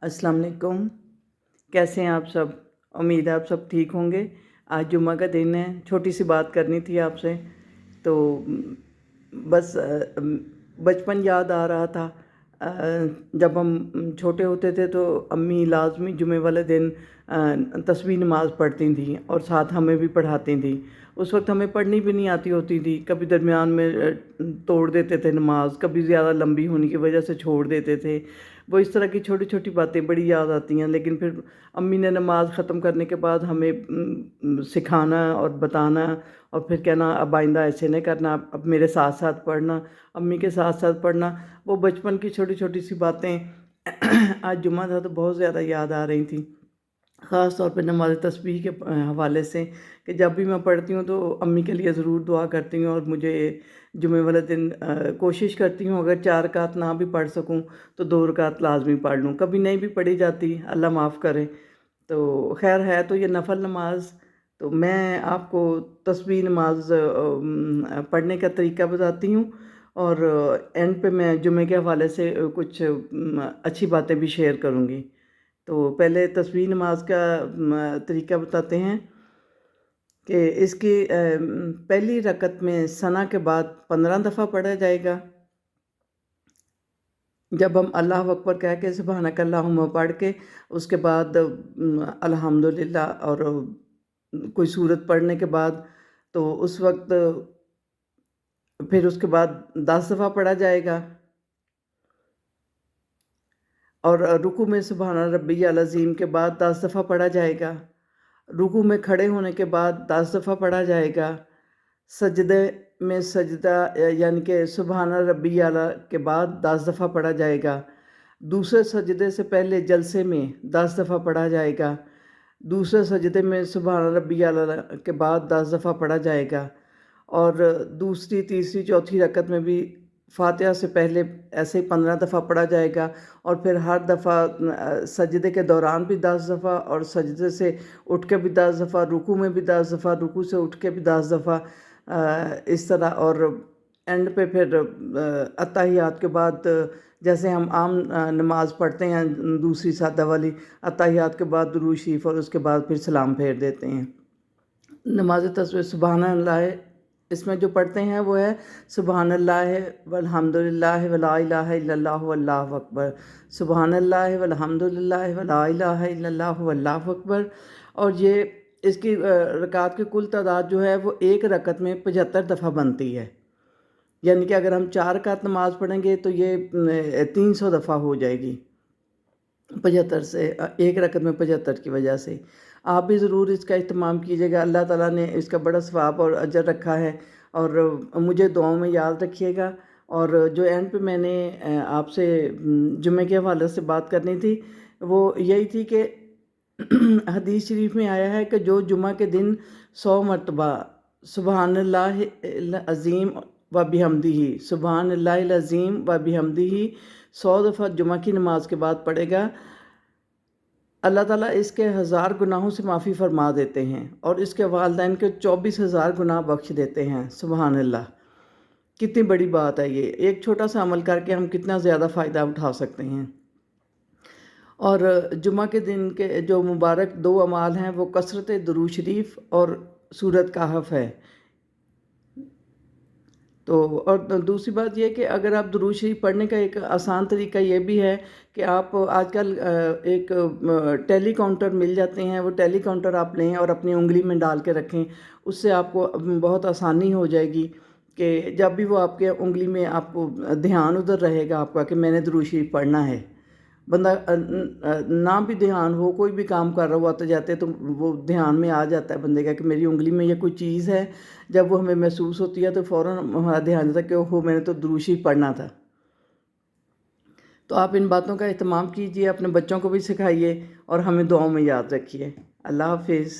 अस्सलाम वालेकुम। कैसे हैं आप सब? उम्मीद है आप सब ठीक होंगे। आज जुम्मा का दिन है, छोटी सी बात करनी थी आपसे। तो बस बचपन याद आ रहा था। जब हम छोटे होते थे तो अम्मी लाजमी जुमे वाले दिन तस्बीह नमाज़ पढ़ती थी और साथ हमें भी पढ़ाती थी। उस वक्त हमें पढ़नी भी नहीं आती होती थी, कभी दरमियान में तोड़ देते थे नमाज, कभी ज़्यादा लंबी होने की वजह से छोड़ देते थे। वो इस तरह की छोटी छोटी बातें बड़ी याद आती हैं। लेकिन फिर अम्मी ने नमाज ख़त्म करने के बाद हमें सिखाना और बताना और फिर कहना अब आइंदा ऐसे नहीं करना, अब मेरे साथ साथ पढ़ना, अम्मी के साथ साथ पढ़ना। वो बचपन की छोटी छोटी सी बातें आज जुम्मा था तो बहुत ज़्यादा याद आ रही थी। ख़ास तौर पे नमाज़ तस्बीह के हवाले से कि जब भी मैं पढ़ती हूँ तो अम्मी के लिए ज़रूर दुआ करती हूँ और मुझे जुमे वाले दिन कोशिश करती हूँ अगर 4 रकात ना भी पढ़ सकूँ तो 2 रकात लाजमी पढ़ लूँ। कभी नहीं भी पढ़ी जाती, अल्लाह माफ़ करे। तो खैर है तो ये नफल नमाज। तो मैं आपको तस्बीह नमाज पढ़ने का तरीका बताती हूँ और एंड पे मैं जुमे के हवाले से कुछ अच्छी बातें भी शेयर करूँगी। तो पहले तस्बीह नमाज का तरीका बताते हैं कि इसकी पहली रकत में सना के बाद 15 दफ़ा पढ़ा जाएगा। जब हम अल्लाह अकबर कह के सुबहानक अल्लाहुम्मा पढ़ के उसके बाद अल्हम्दुलिल्लाह और कोई सूरत पढ़ने के बाद तो उस वक्त फिर उसके बाद 10 दफ़ा पढ़ा जाएगा। और रुकू में सुबहान रब्बियल अज़ीम के बाद 10 दफ़ा पढ़ा जाएगा। रुकू में खड़े होने के बाद 10 दफ़ा पढ़ा जाएगा। सजदे में सजदा यानी कि सुबहान रब्बी आला के बाद 10 दफ़ा पढ़ा जाएगा। दूसरे सजदे से पहले जलसे में 10 दफ़ा पढ़ा जाएगा। दूसरे सजदे में सुबहान रब्बी आला के बाद 10 दफ़ा पढ़ा जाएगा। और दूसरी, तीसरी, चौथी रकत में भी फातिहा से पहले ऐसे ही 15 दफ़ा पढ़ा जाएगा और फिर हर दफ़ा सजदे के दौरान भी 10 दफ़ा और सजदे से उठ के भी 10 दफ़ा, रुकू में भी 10 दफ़ा, रुकू से उठ के भी 10 दफ़ा, इस तरह। और एंड पे फिर अत्तहियात के बाद जैसे हम आम नमाज पढ़ते हैं दूसरी सादा वाली, अत्तहियात के बाद दुरूद शरीफ और उसके बाद फिर सलाम फेर देते हैं। नमाज तस्बीह सुबहानल्लाह इसमें जो पढ़ते हैं वो है सुबहानल्लाह वल्हम्दुलिल्लाह वला इलाहा इल्लल्लाहु वल्लाहु अकबर, सुबहानल्लाह वल्हम्दुलिल्लाह वला इलाहा इल्लल्लाहु वल्लाहु अकबर। और ये इसकी रकात की कुल तादाद जो है वो एक रकत में 75 दफ़ा बनती है। यानी कि अगर हम 4 रकात नमाज पढ़ेंगे तो ये 300 दफ़ा हो जाएगी 75 से, एक रकत में 75 की वजह से। आप भी ज़रूर इसका इत्माम कीजिएगा। अल्लाह ताला ने इसका बड़ा सवाब और अजर रखा है और मुझे दुआओं में याद रखिएगा। और जो एंड पे मैंने आपसे जुमे के हवाले से बात करनी थी वो यही थी कि हदीस शरीफ में आया है कि जो जुमा के दिन 100 मरतबा सुबहानल्लाह अज़ीम व बिहम्दिही, सुबहानल्लाह अज़ीम व बिहम्दिही 100 दफ़ा जुमा की नमाज के बाद पढ़ेगा, अल्लाह ताला इसके 1000 गुनाहों से माफ़ी फ़रमा देते हैं और इसके वालिदैन के 24,000 गुनाह बख्श देते हैं। सुभान अल्लाह, कितनी बड़ी बात है ये। एक छोटा सा अमल करके हम कितना ज़्यादा फ़ायदा उठा सकते हैं। और जुमा के दिन के जो मुबारक 2 अमाल हैं वो कसरत दुरूद शरीफ और सूरत कहफ है। तो और दूसरी बात ये कि अगर आप दुरूद शरीफ पढ़ने का एक आसान तरीका ये भी है कि आप आजकल एक टेली काउंटर मिल जाते हैं, वो टेली काउंटर आप लें और अपनी उंगली में डाल के रखें। उससे आपको बहुत आसानी हो जाएगी कि जब भी वो आपके उंगली में आपको ध्यान उधर रहेगा आपका कि मैंने दुरूद शरीफ पढ़ना है। बंदा ना भी ध्यान हो, कोई भी काम कर रहा हो आते जाते तो वो ध्यान में आ जाता है बंदे का कि मेरी उंगली में ये कोई चीज़ है। जब वो हमें महसूस होती है तो फ़ौरन हमारा ध्यान जाता है कि ओहो मैंने तो दुरूद शरीफ पढ़ना था। तो आप इन बातों का एहतमाम कीजिए, अपने बच्चों को भी सिखाइए और हमें दुआओं में याद रखिए। अल्लाह हाफिज़।